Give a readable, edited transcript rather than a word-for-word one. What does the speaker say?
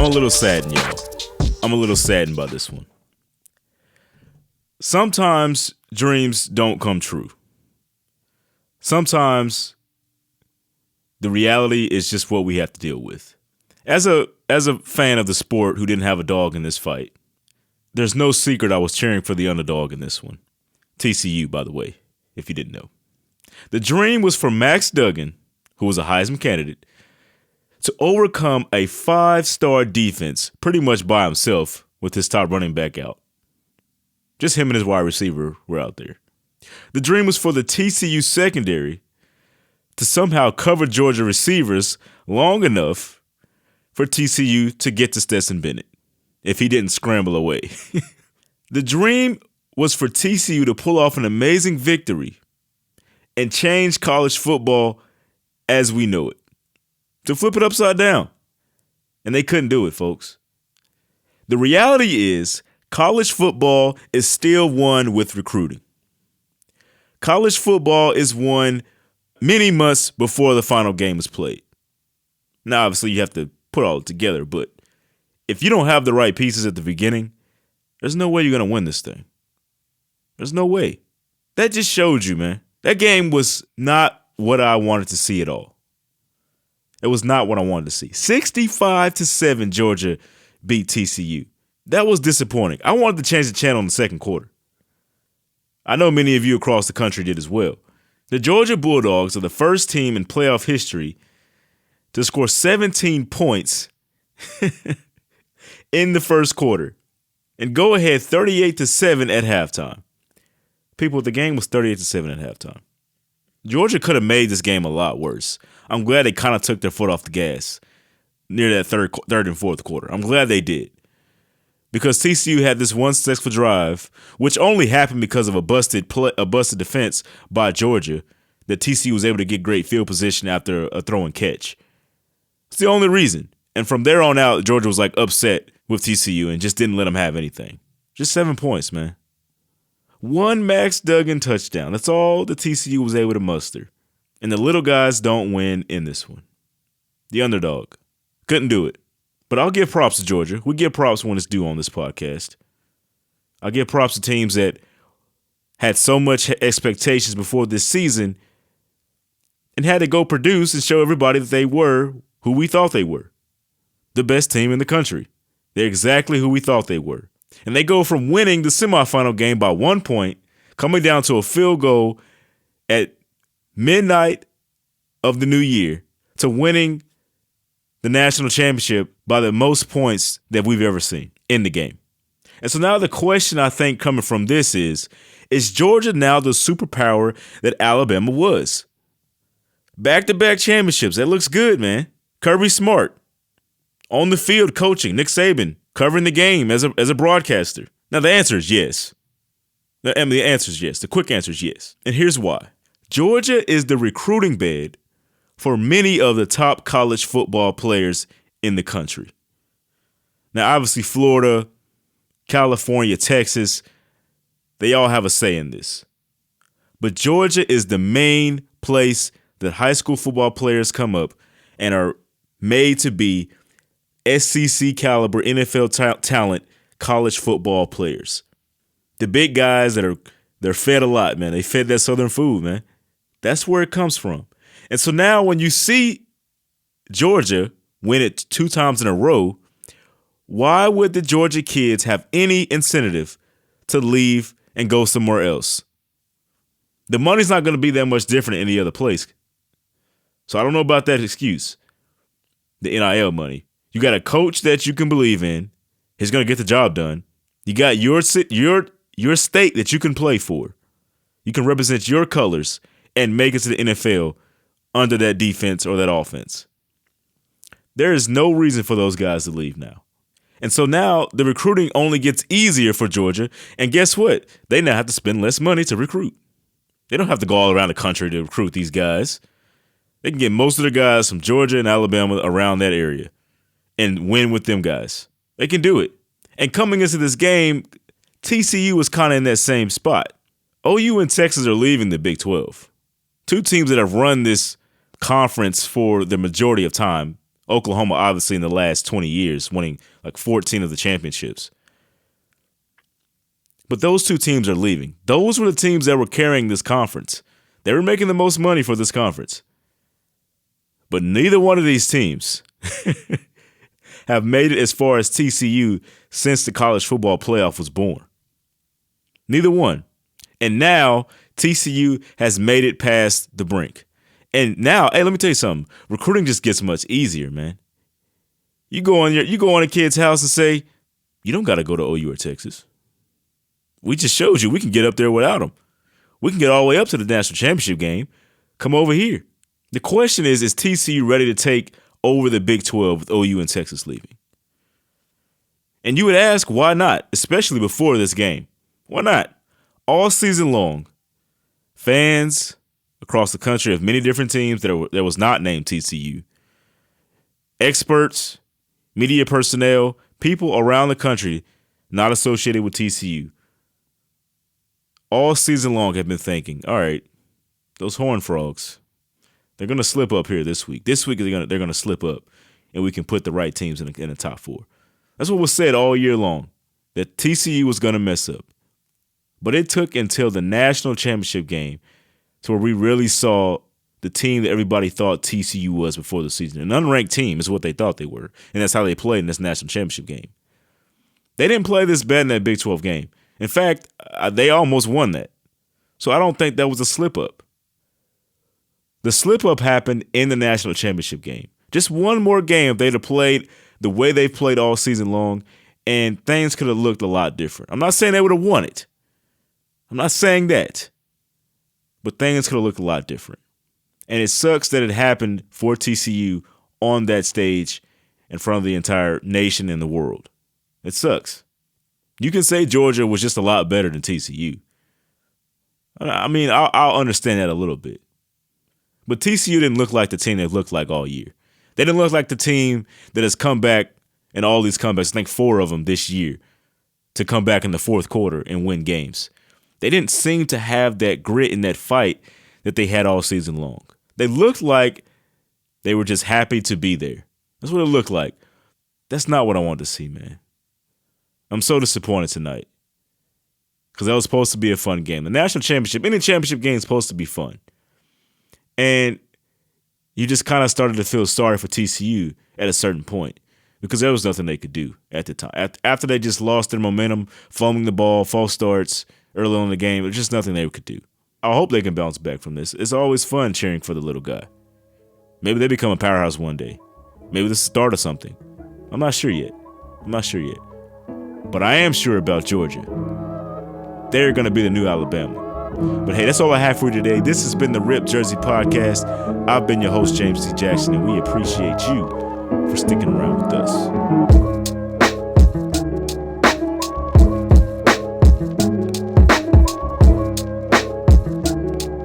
I'm a little saddened, y'all. I'm a little saddened by this one. Sometimes dreams don't come true. Sometimes the reality is just what we have to deal with. As a fan of the sport who didn't have a dog in this fight, there's no secret I was cheering for the underdog in this one. TCU, by the way, if you didn't know. The dream was for Max Duggan, who was a Heisman candidate, to overcome a 5-star defense pretty much by himself with his top running back out. Just him and his wide receiver were out there. The dream was for the TCU secondary to somehow cover Georgia receivers long enough for TCU to get to Stetson Bennett if he didn't scramble away. The dream was for TCU to pull off an amazing victory and change college football as we know it. To flip it upside down. And they couldn't do it, folks. The reality is college football is still won with recruiting. College football is won many months before the final game is played. Now, obviously, you have to put all it together, but if you don't have the right pieces at the beginning, there's no way you're going to win this thing. There's no way. That just showed you, man. That game was not what I wanted to see at all. It was not what I wanted to see. 65-7, Georgia beat TCU. That was disappointing. I wanted to change the channel in the second quarter. I know many of you across the country did as well. The Georgia Bulldogs are the first team in playoff history to score 17 points in the first quarter and go ahead 38-7 at halftime. People, the game was 38-7 at halftime. Georgia could have made this game a lot worse. I'm glad they kind of took their foot off the gas near that third and fourth quarter. I'm glad they did. Because TCU had this one successful drive, which only happened because of a busted defense by Georgia, that TCU was able to get great field position after a throw and catch. It's the only reason. And from there on out, Georgia was like upset with TCU and just didn't let them have anything. Just 7 points, man. One Max Duggan touchdown. That's all the TCU was able to muster. And the little guys don't win in this one. The underdog. Couldn't do it. But I'll give props to Georgia. We give props when it's due on this podcast. I'll give props to teams that had so much expectations before this season and had to go produce and show everybody that they were who we thought they were. The best team in the country. They're exactly who we thought they were. And they go from winning the semifinal game by 1 point, coming down to a field goal at midnight of the new year, to winning the national championship by the most points that we've ever seen in the game. And so now the question I think coming from this is Georgia now the superpower that Alabama was? Back-to-back championships. That looks good, man. Kirby Smart. On the field coaching. Nick Saban covering the game as a broadcaster. Now the answer is yes. The answer is yes. The quick answer is yes. And here's why. Georgia is the recruiting bed for many of the top college football players in the country. Now, obviously, Florida, California, Texas, they all have a say in this. But Georgia is the main place that high school football players come up and are made to be SEC caliber NFL talent college football players. The big guys they're fed a lot, man. They fed that Southern food, man. That's where it comes from. And so now when you see Georgia win it 2 times in a row, why would the Georgia kids have any incentive to leave and go somewhere else? The money's not going to be that much different in any other place. So I don't know about that excuse. The NIL money. You got a coach that you can believe in. He's going to get the job done. You got your state that you can play for. You can represent your colors and make it to the NFL under that defense or that offense. There is no reason for those guys to leave now. And so now the recruiting only gets easier for Georgia. And guess what? They now have to spend less money to recruit. They don't have to go all around the country to recruit these guys. They can get most of the guys from Georgia and Alabama around that area and win with them guys. They can do it. And coming into this game, TCU was kind of in that same spot. OU and Texas are leaving the Big 12. 2 teams that have run this conference for the majority of time Oklahoma, obviously, in the last 20 years, winning like 14 of the championships. But those two teams are leaving. Those were the teams that were carrying this conference. They were making the most money for this conference. But neither one of these teams have made it as far as TCU since the college football playoff was born. Neither one. And now TCU has made it past the brink. And now, hey, let me tell you something. Recruiting just gets much easier, man. You go on a kid's house and say, you don't got to go to OU or Texas. We just showed you we can get up there without them. We can get all the way up to the national championship game. Come over here. The question is TCU ready to take over the Big 12 with OU and Texas leaving? And you would ask, why not? Especially before this game. Why not? All season long, fans across the country of many different teams that was not named TCU, experts, media personnel, people around the country not associated with TCU, all season long have been thinking, all right, those Horned Frogs, they're going to slip up here this week. This week they're going to slip up, and we can put the right teams in the top four. That's what was said all year long, that TCU was going to mess up. But it took until the national championship game to where we really saw the team that everybody thought TCU was before the season. An unranked team is what they thought they were, and that's how they played in this national championship game. They didn't play this bad in that Big 12 game. In fact, they almost won that. So I don't think that was a slip-up. The slip-up happened in the national championship game. Just one more game if they'd have played the way they've played all season long, and things could have looked a lot different. I'm not saying they would have won it. I'm not saying that. But things could have looked a lot different. And it sucks that it happened for TCU on that stage in front of the entire nation and the world. It sucks. You can say Georgia was just a lot better than TCU. I mean, I'll understand that a little bit. But TCU didn't look like the team they've looked like all year. They didn't look like the team that has come back in all these comebacks, I think 4 of them this year, to come back in the fourth quarter and win games. They didn't seem to have that grit and that fight that they had all season long. They looked like they were just happy to be there. That's what it looked like. That's not what I wanted to see, man. I'm so disappointed tonight because that was supposed to be a fun game. The national championship, any championship game is supposed to be fun. And you just kind of started to feel sorry for TCU at a certain point because there was nothing they could do at the time. After they just lost their momentum, fumbling the ball, false starts early on in the game, there's just nothing they could do. I hope they can bounce back from this. It's always fun cheering for the little guy. Maybe they become a powerhouse one day. Maybe this is the start of something. I'm not sure yet. But I am sure about Georgia. They're going to be the new Alabama. But hey, that's all I have for you today. This has been the Rip Jersey Podcast. I've been your host, James C. Jackson, and we appreciate you for sticking around with us.